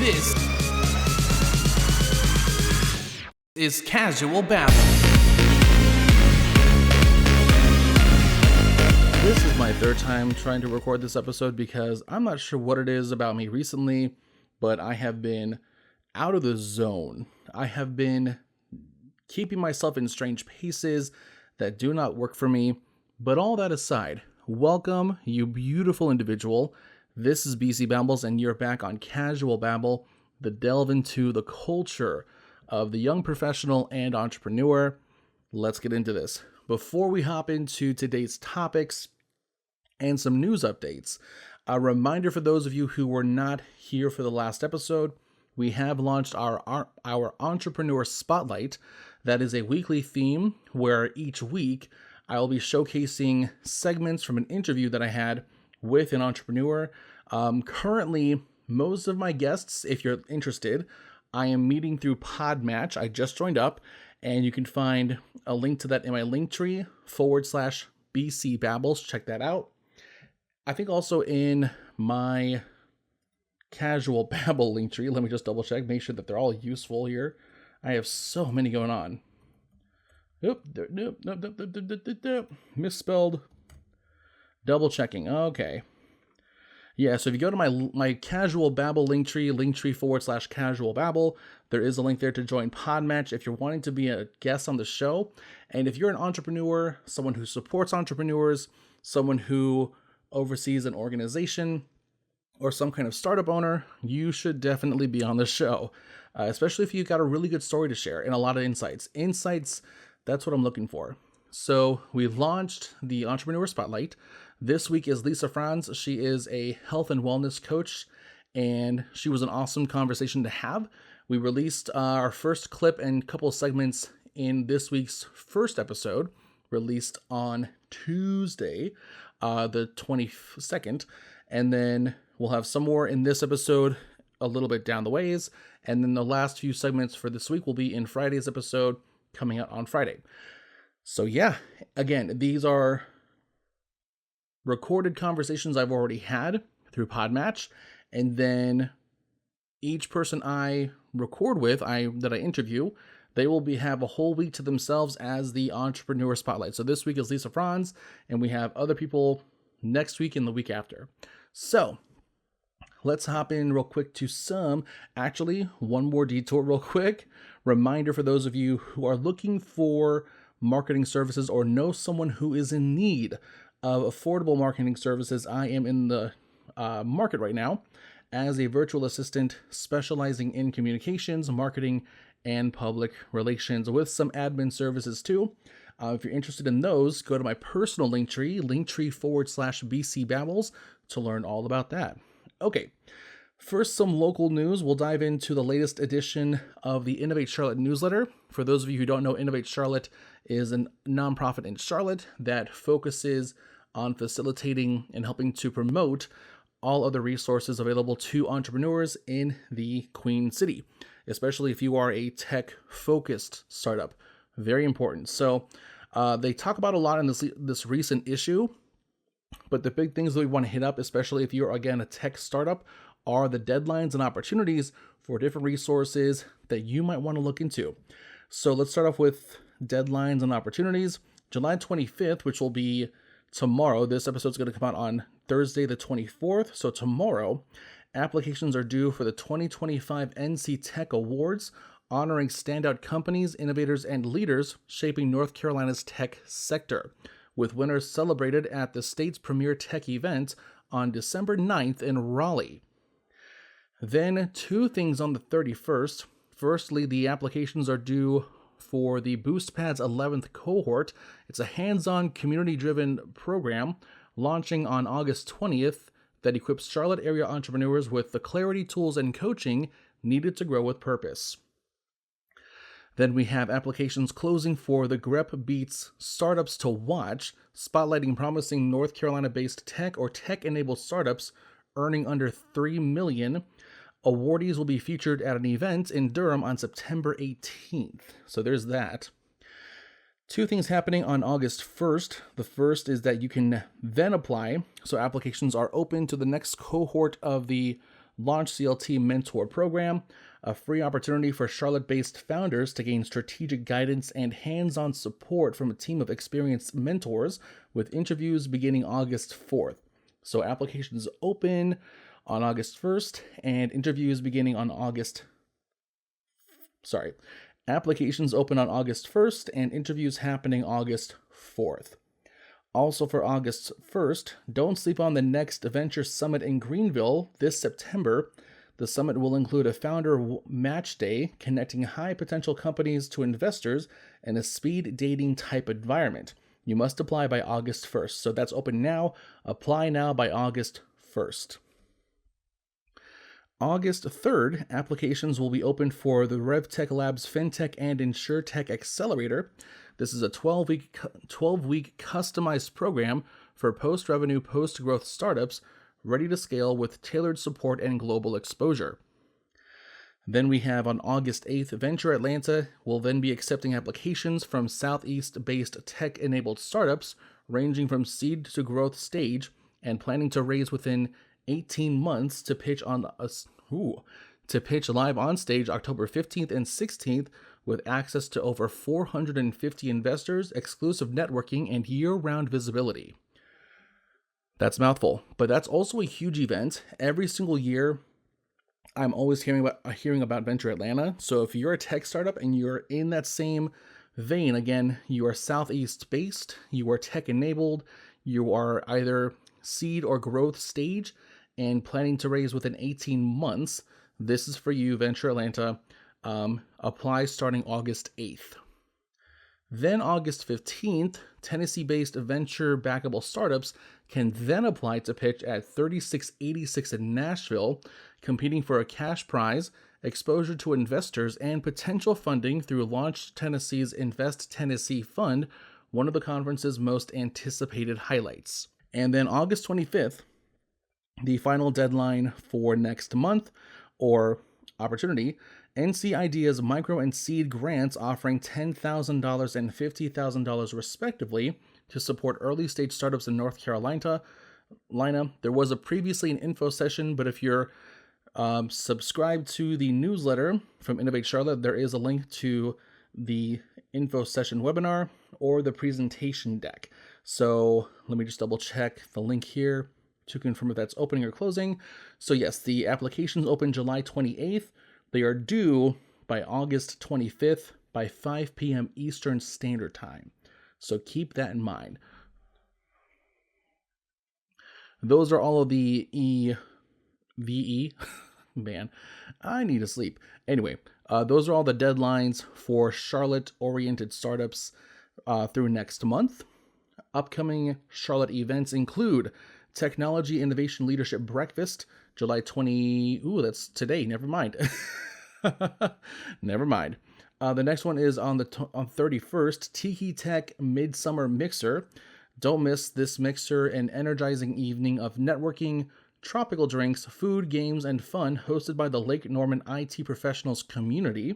This is Casual Babble. This is my third time trying to record this episode because I'm not sure what it is about me recently, but I have been out of the zone. I have been keeping myself in strange paces that do not work for me. But all that aside, welcome, you beautiful individual. This is bcbabbles, and you're back on Casual Babble, the delve into the culture of the young professional and entrepreneur. Let's get into this. Before we hop into today's topics and some news updates, a reminder for those of you who were not here for the last episode, we have launched our Entrepreneur Spotlight. That is a weekly theme where each week I will be showcasing segments from an interview that I had with an entrepreneur. Currently, most of my guests, if you're interested, I am meeting through Podmatch. I just joined up, and you can find a link to that in my Linktree/bcbabbles. Check that out. I think also in my Casual Babble Linktree, let me just double check, make sure that they're all useful here. I have so many going on. Nope. Misspelled. Double checking. Okay. Yeah, so if you go to my Casual Babble Linktree, Linktree/Casual Babble, there is a link there to join Podmatch if you're wanting to be a guest on the show. And if you're an entrepreneur, someone who supports entrepreneurs, someone who oversees an organization, or some kind of startup owner, you should definitely be on the show, especially if you've got a really good story to share and a lot of insights. That's what I'm looking for. So we launched the Entrepreneur Spotlight. This week is Lisa Franz. She is a health and wellness coach, and she was an awesome conversation to have. We released our first clip and couple of segments in this week's first episode, released on Tuesday, the 22nd, and then we'll have some more in this episode a little bit down the ways, and then the last few segments for this week will be in Friday's episode, coming out on Friday. So yeah, again, these are recorded conversations I've already had through Podmatch, and then each person I record with, that I interview, they will have a whole week to themselves as the Entrepreneur Spotlight. So this week is Lisa Franz, and we have other people next week and the week after. So let's hop in real quick to one more detour real quick. Reminder for those of you who are looking for marketing services or know someone who is in need of affordable marketing services. I am in the market right now as a virtual assistant specializing in communications, marketing, and public relations with some admin services too. If you're interested in those, go to my personal Linktree, Linktree/bcbabbles, to learn all about that. Okay, first, some local news. We'll dive into the latest edition of the Innovate Charlotte newsletter. For those of you who don't know, Innovate Charlotte is a nonprofit in Charlotte that focuses on facilitating and helping to promote all other resources available to entrepreneurs in the Queen City, especially if you are a tech-focused startup. Very important. So they talk about a lot in this recent issue, but the big things that we want to hit up, especially if you're, again, a tech startup, are the deadlines and opportunities for different resources that you might want to look into. So let's start off with deadlines and opportunities. July 25th, which will be tomorrow. This episode is going to come out on Thursday, the 24th. So tomorrow, applications are due for the 2025 NC Tech Awards, honoring standout companies, innovators, and leaders shaping North Carolina's tech sector, with winners celebrated at the state's premier tech event on December 9th in Raleigh. Then two things on the 31st. Firstly, the applications are due for the BoostPad's 11th cohort. It's a hands-on, community-driven program launching on August 20th that equips Charlotte area entrepreneurs with the clarity, tools, and coaching needed to grow with purpose. Then we have applications closing for the GREP Beats Startups to Watch, spotlighting promising North Carolina-based tech or tech-enabled startups earning under $3 million. Awardees will be featured at an event in Durham on September 18th. So there's that. Two things happening on August 1st. The first is that you can then apply. So applications are open to the next cohort of the Launch CLT Mentor Program, a free opportunity for Charlotte-based founders to gain strategic guidance and hands-on support from a team of experienced mentors, with interviews beginning August 4th. So applications open on August 1st and interviews beginning on Applications open on August 1st and interviews happening August 4th. Also for August 1st, don't sleep on the next Venture Summit in Greenville this September. The summit will include a founder match day connecting high potential companies to investors in a speed dating type environment. You must apply by August 1st. So that's open now. Apply now by August 1st. August 3rd, applications will be open for the RevTech Labs FinTech and InsurTech Accelerator. This is a 12-week customized program for post-revenue, post-growth startups ready to scale with tailored support and global exposure. Then we have on August 8th, Venture Atlanta will then be accepting applications from Southeast-based tech-enabled startups ranging from seed to growth stage and planning to raise within 18 months to pitch live on stage October 15th and 16th with access to over 450 investors, exclusive networking, and year-round visibility. That's a mouthful, but that's also a huge event. Every single year, I'm always hearing about Venture Atlanta. So if you're a tech startup and you're in that same vein, again, you are Southeast-based, you are tech-enabled, you are either seed or growth stage, and planning to raise within 18 months, this is for you, Venture Atlanta. Apply starting August 8th. Then August 15th, Tennessee-based venture-backable startups can then apply to pitch at 3686 in Nashville, competing for a cash prize, exposure to investors, and potential funding through Launch Tennessee's Invest Tennessee Fund, one of the conference's most anticipated highlights. And then August 25th, the final deadline for next month, or opportunity, NC Ideas micro and seed grants offering $10,000 and $50,000 respectively to support early stage startups in North Carolina. There was previously an info session, but if you're subscribed to the newsletter from Innovate Charlotte, there is a link to the info session webinar or the presentation deck. So let me just double check the link here to confirm if that's opening or closing. So yes, the applications open July 28th. They are due by August 25th by 5 p.m. Eastern Standard Time. So keep that in mind. Those are all of the VE. Man, I need to sleep. Anyway, those are all the deadlines for Charlotte-oriented startups through next month. Upcoming Charlotte events include Technology Innovation Leadership Breakfast, July 20. Ooh, that's today. Never mind. Never mind. The next one is on 31st, Tiki Tech Midsummer Mixer. Don't miss this mixer, an energizing evening of networking, tropical drinks, food, games, and fun hosted by the Lake Norman IT professionals community.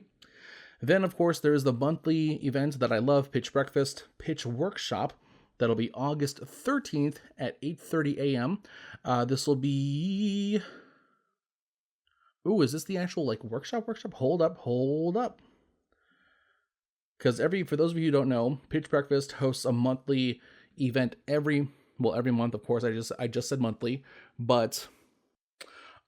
Then, of course, there is the monthly event that I love, Pitch Breakfast, Pitch Workshop. That'll be August 13th at 8:30 a.m. This will be... Ooh, is this the actual workshop? Hold up. Because for those of you who don't know, Pitch Breakfast hosts a monthly event every month, of course. I just said monthly, but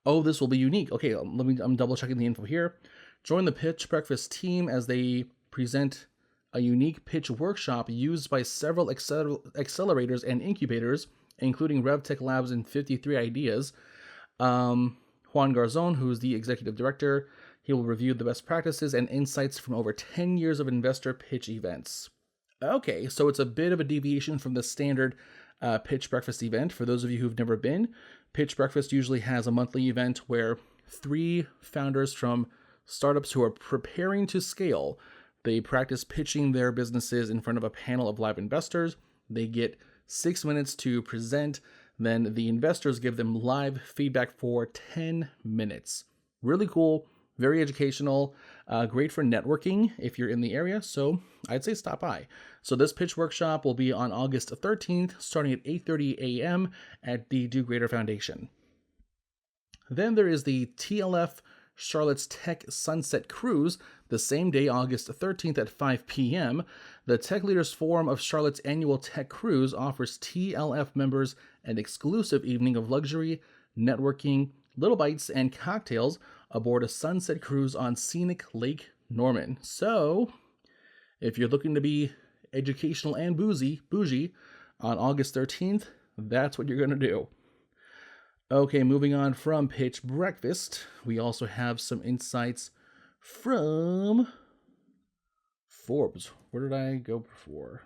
this will be unique. Okay, I'm double checking the info here. Join the Pitch Breakfast team as they present a unique pitch workshop used by several accelerators and incubators, including RevTech Labs and 53 Ideas. Juan Garzon, who is the executive director, he will review the best practices and insights from over 10 years of investor pitch events. Okay, so it's a bit of a deviation from the standard Pitch Breakfast event. For those of you who've never been, Pitch Breakfast usually has a monthly event where 3 founders from startups who are preparing to scale, they practice pitching their businesses in front of a panel of live investors. They get 6 minutes to present. Then the investors give them live feedback for 10 minutes. Really cool, very educational, great for networking if you're in the area. So I'd say stop by. So this pitch workshop will be on August 13th, starting at 8:30 a.m. at the Do Greater Foundation. Then there is the TLF Charlotte's Tech Sunset Cruise, the same day, August 13th at 5 p.m. The Tech Leaders Forum of Charlotte's annual Tech Cruise offers TLF members an exclusive evening of luxury, networking, little bites, and cocktails aboard a sunset cruise on scenic Lake Norman. So, if you're looking to be educational and bougie on August 13th, that's what you're going to do. Okay, moving on from Pitch Breakfast, we also have some insights from Forbes. Where did I go before?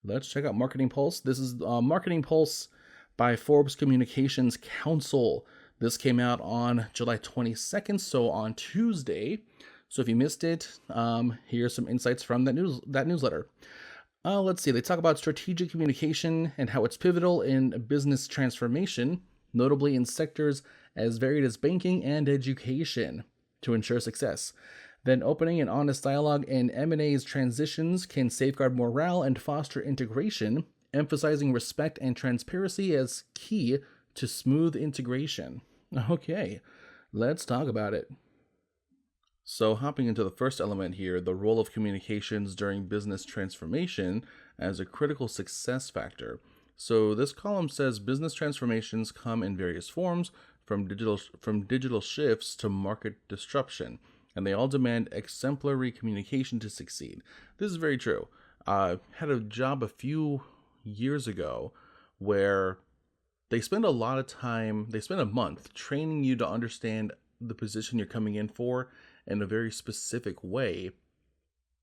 Let's check out Marketing Pulse. This is Marketing Pulse by Forbes Communications Council. This came out on July 22nd, so on Tuesday. So if you missed it, here's some insights from that newsletter. Let's see. They talk about strategic communication and how it's pivotal in business transformation, notably in sectors as varied as banking and education, to ensure success. Then opening and honest dialogue in M&A's transitions can safeguard morale and foster integration, emphasizing respect and transparency as key to smooth integration. Okay, let's talk about it. So hopping into the first element here, the role of communications during business transformation as a critical success factor. So this column says business transformations come in various forms, from digital shifts to market disruption, and they all demand exemplary communication to succeed. This is very true. I had a job a few years ago where they spend a lot of time, they spend a month training you to understand the position you're coming in for in a very specific way.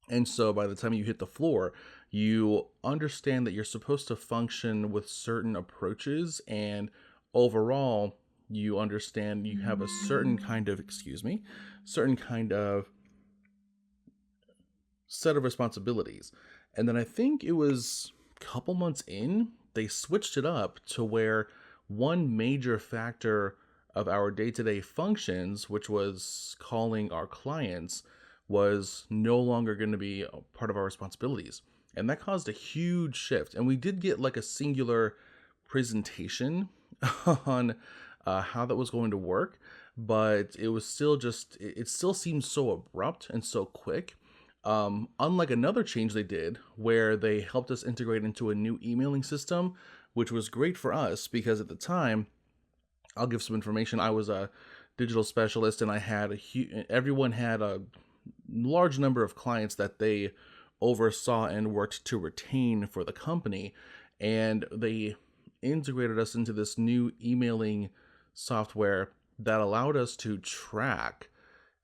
And so by the time you hit the floor, you understand that you're supposed to function with certain approaches, and overall you understand you have a certain kind of set of responsibilities. And then I think it was a couple months in, they switched it up to where one major factor of our day-to-day functions, which was calling our clients, was no longer going to be a part of our responsibilities. And that caused a huge shift. And we did get like a singular presentation on how that was going to work, but it was still it still seemed so abrupt and so quick. Unlike another change they did where they helped us integrate into a new emailing system, which was great for us because at the time, I'll give some information. I was a digital specialist, and I had everyone had a large number of clients that they oversaw and worked to retain for the company. And they integrated us into this new emailing software that allowed us to track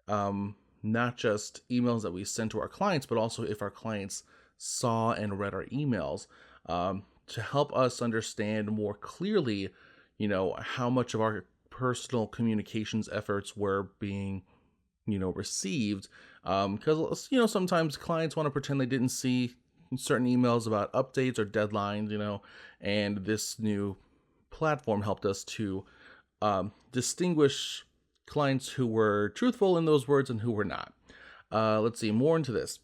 not just emails that we sent to our clients, but also if our clients saw and read our emails, to help us understand more clearly how much of our personal communications efforts were being, received. Because, sometimes clients want to pretend they didn't see certain emails about updates or deadlines, and this new platform helped us to distinguish clients who were truthful in those words and who were not. Let's see, more into this.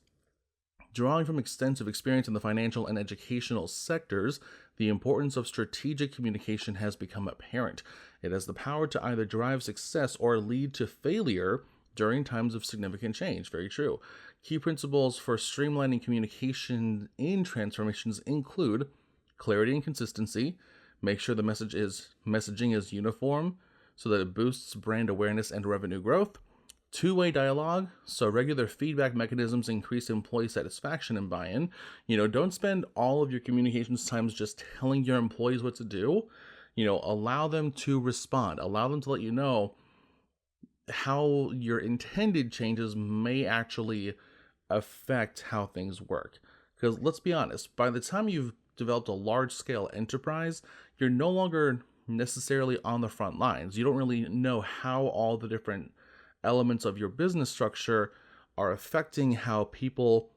Drawing from extensive experience in the financial and educational sectors, the importance of strategic communication has become apparent. It has the power to either drive success or lead to failure during times of significant change. Very true. Key principles for streamlining communication in transformations include clarity and consistency. Make sure the messaging is uniform so that it boosts brand awareness and revenue growth. Two-way dialogue, so regular feedback mechanisms increase employee satisfaction and buy-in. Don't spend all of your communications times just telling your employees what to do. Allow them to respond. Allow them to let you know how your intended changes may actually affect how things work. Because let's be honest, by the time you've developed a large-scale enterprise, you're no longer necessarily on the front lines. You don't really know how all the different elements of your business structure are affecting how people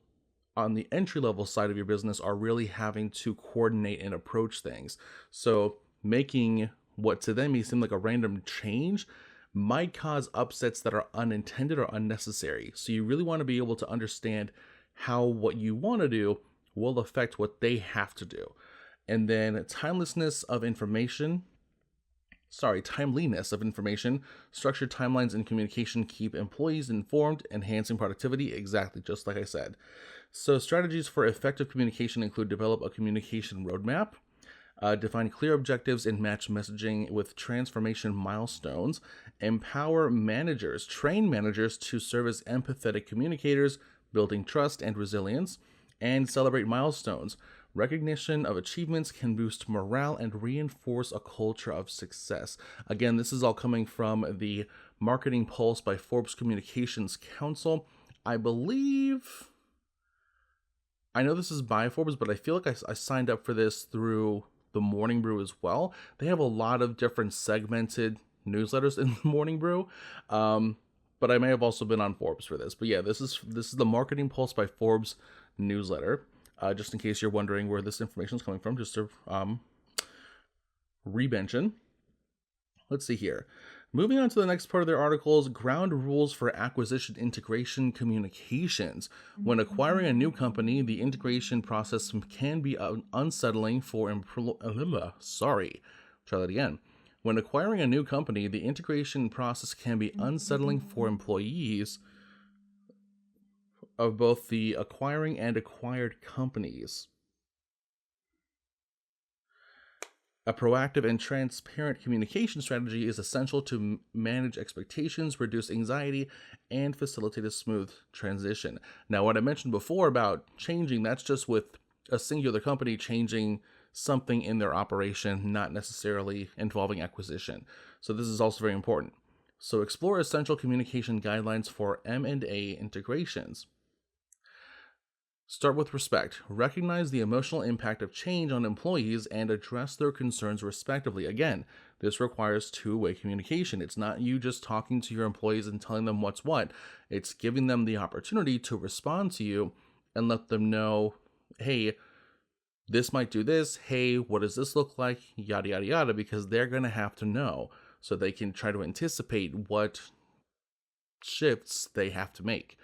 on the entry-level side of your business are really having to coordinate and approach things. So making what to them may seem like a random change might cause upsets that are unintended or unnecessary. So you really want to be able to understand how what you want to do will affect what they have to do. And then timelessness of information. timeliness of information. Structured timelines in communication keep employees informed, enhancing productivity, exactly just like I said. So strategies for effective communication include develop a communication roadmap, define clear objectives and match messaging with transformation milestones, empower managers, train managers to serve as empathetic communicators, building trust and resilience, and celebrate milestones. Recognition of achievements can boost morale and reinforce a culture of success. Again, this is all coming from the Marketing Pulse by Forbes Communications Council. I know this is by Forbes, but I feel like I signed up for this through the Morning Brew as well. They have a lot of different segmented newsletters in the Morning Brew, but I may have also been on Forbes for this. But yeah, this is the Marketing Pulse by Forbes newsletter. Just in case you're wondering where this information is coming from, just to re-mention. Let's see here. Moving on to the next part of their articles, ground rules for acquisition integration communications. When acquiring a new company, the integration process can be unsettling for When acquiring a new company, the integration process can be unsettling for employees of both the acquiring and acquired companies. A proactive and transparent communication strategy is essential to manage expectations, reduce anxiety, and facilitate a smooth transition. Now, what I mentioned before about changing, that's just with a singular company changing something in their operation, not necessarily involving acquisition. So this is also very important. So explore essential communication guidelines for M&A integrations. Start with respect. Recognize the emotional impact of change on employees and address their concerns respectively. Again, this requires two-way communication. It's not you just talking to your employees and telling them what's what. It's giving them the opportunity to respond to you and let them know, hey, this might do this. Hey, what does this look like? Yada, yada, yada, because they're going to have to know so they can try to anticipate what shifts they have to make.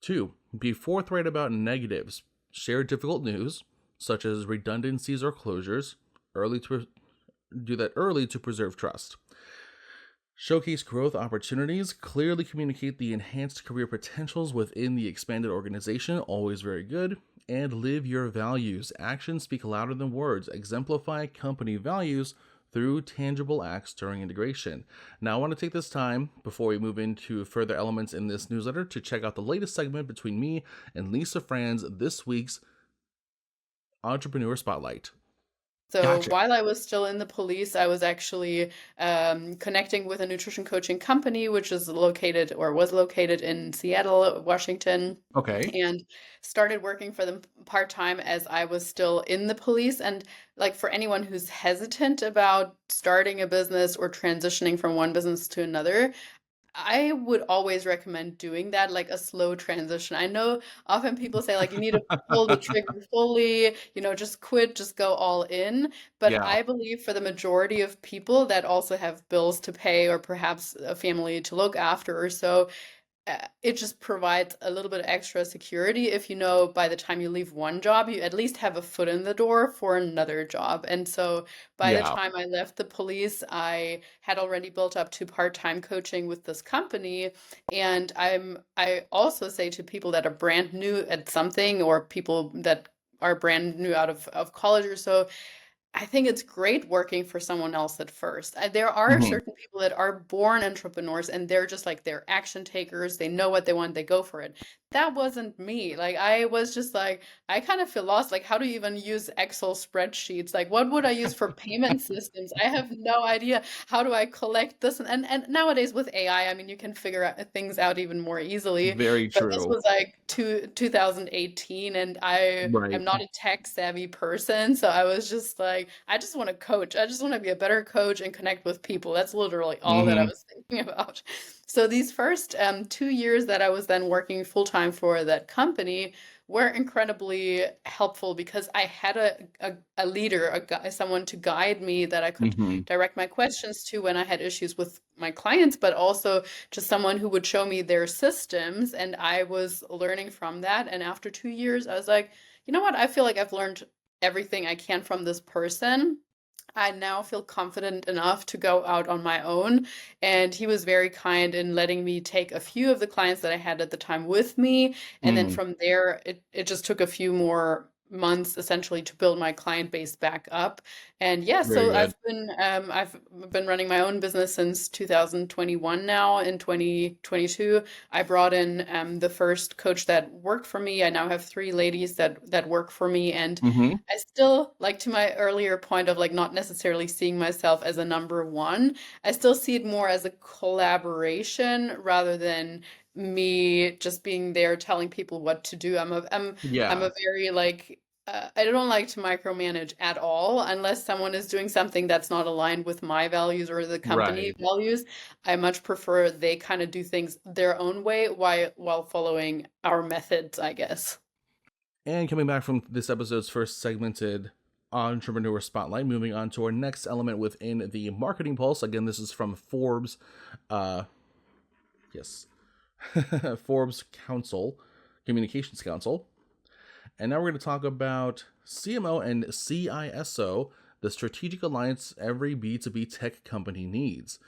2. Be forthright about negatives. Share difficult news, such as redundancies or closures, early to preserve trust. Showcase growth opportunities. Clearly communicate the enhanced career potentials within the expanded organization. Always very good. And live your values. Actions speak louder than words. Exemplify company values through tangible acts during integration. Now, I want to take this time before we move into further elements in this newsletter to check out the latest segment between me and Lisa Franz, this week's Entrepreneur Spotlight. So Gotcha. while I was still in the police, I was actually connecting with a nutrition coaching company, which is located or was located in Seattle, Washington. Okay. And started working for them part-time as I was still in the police. And like for anyone who's hesitant about starting a business or transitioning from one business to another, I would always recommend doing that, like a slow transition. I know often people say like you need to pull the trigger fully, just quit, just go all in. But Yeah. I believe for the majority of people that also have bills to pay or perhaps a family to look after or so, it just provides a little bit of extra security if you know by the time you leave one job, you at least have a foot in the door for another job. And so by the Yeah. time I left the police, I had already built up to part-time coaching with this company. And I also say to people that are brand new at something or people that are brand new out of college or so, I think it's great working for someone else at first. There are Mhm. certain people that are born entrepreneurs and they're just like they're action takers. They know what they want, they go for it. That wasn't me. Like I was just like I kind of feel lost. Like how do you even use Excel spreadsheets? Like what would I use for payment systems? I have no idea. How do I collect this? And nowadays with AI, I mean you can figure out things out even more easily. Very But this true. was like 2018, and I Right. am not a tech savvy person, so I was just like, I just want to coach. I just want to be a better coach and connect with people. That's literally all that I Mhm. was thinking about. So these first 2 years that I was then working full time for that company were incredibly helpful because I had a leader, a guy, someone to guide me that I could Mhm. direct my questions to when I had issues with my clients, but also just someone who would show me their systems. And I was learning from that. And after 2 years, I was like, you know what? I feel like I've learned everything I can from this person. I now feel confident enough to go out on my own. And he was very kind in letting me take a few of the clients that I had at the time with me. And then Mm, from there, it just took a few more months essentially to build my client base back up. And yeah, very so good. I've been running my own business since 2021 now. In 2022, I brought in the first coach that worked for me. I now have three ladies that work for me, and Hmm. I still, like to my earlier point of like not necessarily seeing myself as a number one, I still see it more as a collaboration rather than me just being there telling people what to do. I'm Yeah, a very like I don't like to micromanage at all unless someone is doing something that's not aligned with my values or the company right. values. I much prefer they kind of do things their own way while following our methods, I guess. And coming back from this episode's first segmented entrepreneur spotlight, moving on to our next element within the marketing pulse. Again, this is from Forbes. Uh, yes, Forbes Council, Communications Council. And now we're going to talk about CMO and CISO, the strategic alliance every B2B tech company needs.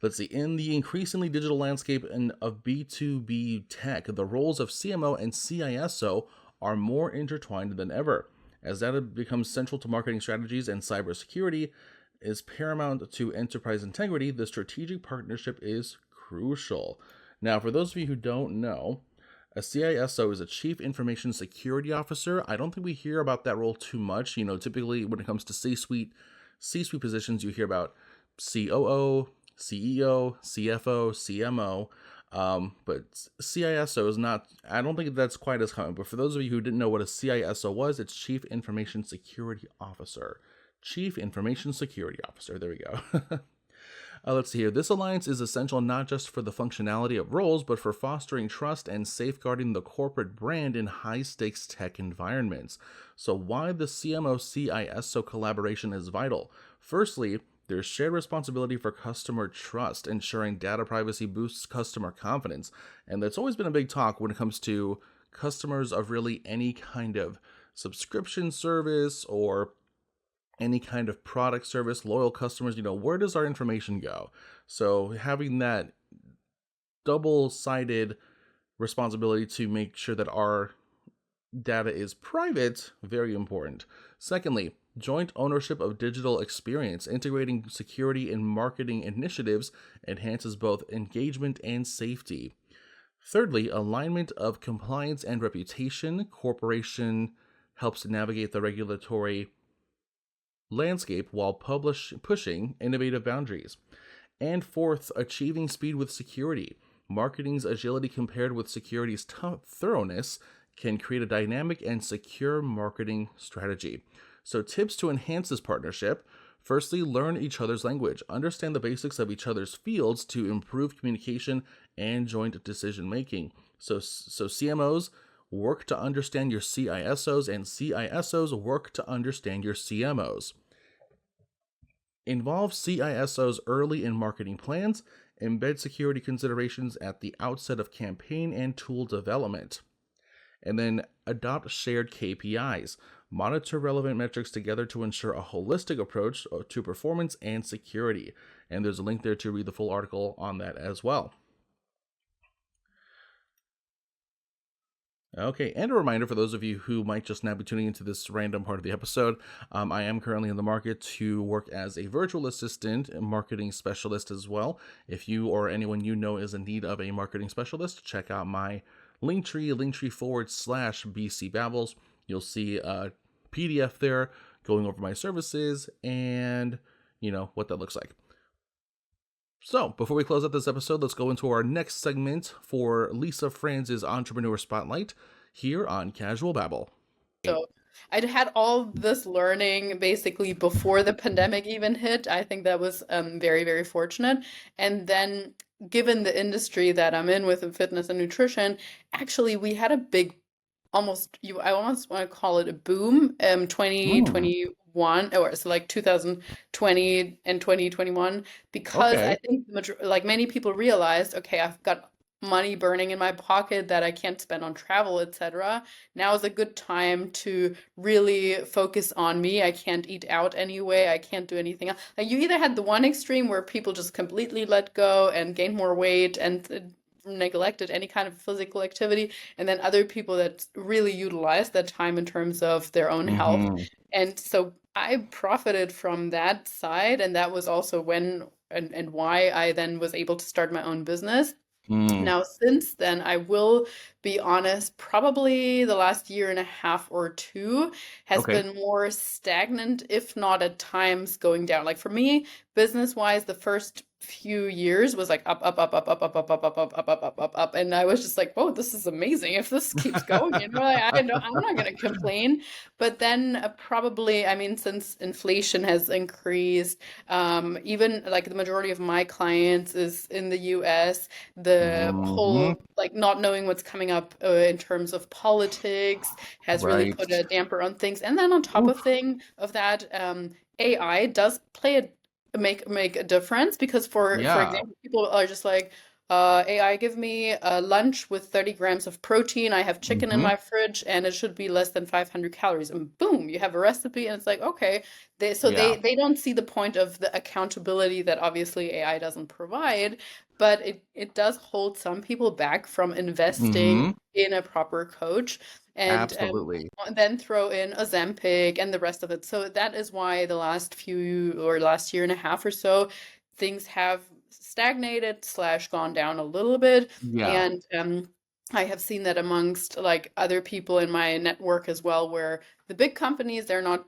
Let's see, in the increasingly digital landscape of B2B tech, the roles of CMO and CISO are more intertwined than ever. As data becomes central to marketing strategies and cybersecurity is paramount to enterprise integrity, the strategic partnership is crucial. Now, for those of you who don't know, a CISO is a Chief Information Security Officer. I don't think we hear about that role too much. Typically when it comes to C-suite positions, you hear about COO, CEO, CFO, CMO. But CISO is not, I don't think that's quite as common. But for those of you who didn't know what a CISO was, it's Chief Information Security Officer. Chief Information Security Officer. There we go. Let's see here. This alliance is essential not just for the functionality of roles, but for fostering trust and safeguarding the corporate brand in high stakes tech environments. So, why the CMO CISO collaboration is vital? Firstly, there's shared responsibility for customer trust, ensuring data privacy boosts customer confidence. And that's always been a big talk when it comes to customers of really any kind of subscription service or any kind of product service, loyal customers, where does our information go? So having that double-sided responsibility to make sure that our data is private, very important. Secondly, joint ownership of digital experience, integrating security in marketing initiatives enhances both engagement and safety. Thirdly, alignment of compliance and reputation. Corporation helps navigate the regulatory landscape while pushing innovative boundaries. And fourth, achieving speed with security. Marketing's agility compared with security's thoroughness can create a dynamic and secure marketing strategy. So, tips to enhance this partnership. Firstly, learn each other's language. Understand the basics of each other's fields to improve communication and joint decision making. So CMOs work to understand your CISOs, and CISOs work to understand your CMOs. Involve CISOs early in marketing plans. Embed security considerations at the outset of campaign and tool development. And then adopt shared KPIs. Monitor relevant metrics together to ensure a holistic approach to performance and security. And there's a link there to read the full article on that as well. Okay, and a reminder for those of you who might just now be tuning into this random part of the episode, I am currently in the market to work as a virtual assistant and marketing specialist as well. If you or anyone you know is in need of a marketing specialist, check out my Linktree/bcbabbles. You'll see a PDF there going over my services and what that looks like. So, before we close out this episode, let's go into our next segment for Lisa Franz's Entrepreneur Spotlight here on Casual Babble. So I'd had all this learning basically before the pandemic even hit. I think that was very, very fortunate. And then, given the industry that I'm in with fitness and nutrition, actually we had a big, I almost want to call it a boom, Mm, 2021, or so like 2020 and 2021, because I okay. think like many people realized, okay, I've got money burning in my pocket that I can't spend on travel, etc. Now is a good time to really focus on me. I can't eat out anyway. I can't do anything else. Like, you either had the one extreme where people just completely let go and gained more weight and neglected any kind of physical activity, and then other people that really utilize that time in terms of their own health. Mm-hmm. And so I profited from that side, and that was also when and why I then was able to start my own business. Mm. Now, since then, I will be honest, probably the last year and a half or two has Okay. been more stagnant, if not at times going down. Like for me, business-wise, the first few years was like up, up, up, up, up, up, up, up, up, up, up, up, up, up, up. And I was just like, whoa, this is amazing. If this keeps going, I'm not going to complain. But then probably, I mean, since inflation has increased, even like the majority of my clients is in the US, the Mm-hmm. whole like not knowing what's coming up in terms of politics has really Right. put a damper on things. And then on top Oof. of that, AI does play make a difference, because for Yeah. example, people are just like, AI, give me a lunch with 30 grams of protein. I have chicken in Mm-hmm. my fridge and it should be less than 500 calories. And boom, you have a recipe, and it's like, okay. Yeah. They don't see the point of the accountability that obviously AI doesn't provide, but it does hold some people back from investing Mm-hmm. in a proper coach. And Absolutely. then throw in Ozempic and the rest of it. So that is why the last year and a half or so, things have stagnated slash gone down a little bit. Yeah. And I have seen that amongst like other people in my network as well, where the big companies, they're not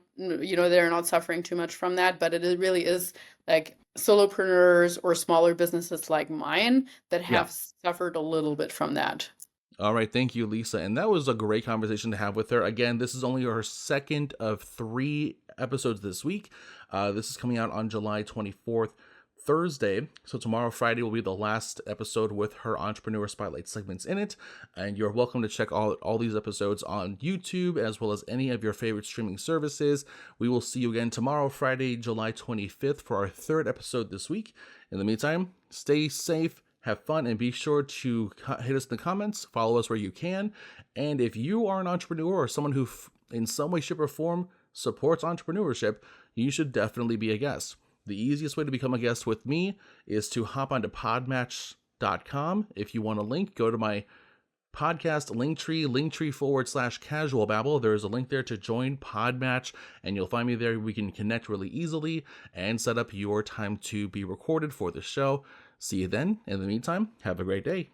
suffering too much from that, but really is like solopreneurs or smaller businesses like mine that Yeah. have suffered a little bit from that. All right, thank you, Lisa. And that was a great conversation to have with her. Again, this is only her second of 3 episodes this week. This is coming out on July 24th, Thursday. So tomorrow, Friday, will be the last episode with her Entrepreneur Spotlight segments in it. And you're welcome to check all these episodes on YouTube, as well as any of your favorite streaming services. We will see you again tomorrow, Friday, July 25th, for our 3rd episode this week. In the meantime, stay safe, have fun, and be sure to hit us in the comments, follow us where you can. And if you are an entrepreneur or someone who in some way, shape, or form supports entrepreneurship, you should definitely be a guest. The easiest way to become a guest with me is to hop onto podmatch.com. If you want a link, go to my podcast Linktree/casual babble. There's a link there to join Podmatch, and you'll find me there. We can connect really easily and set up your time to be recorded for the show. See you then. In the meantime, have a great day.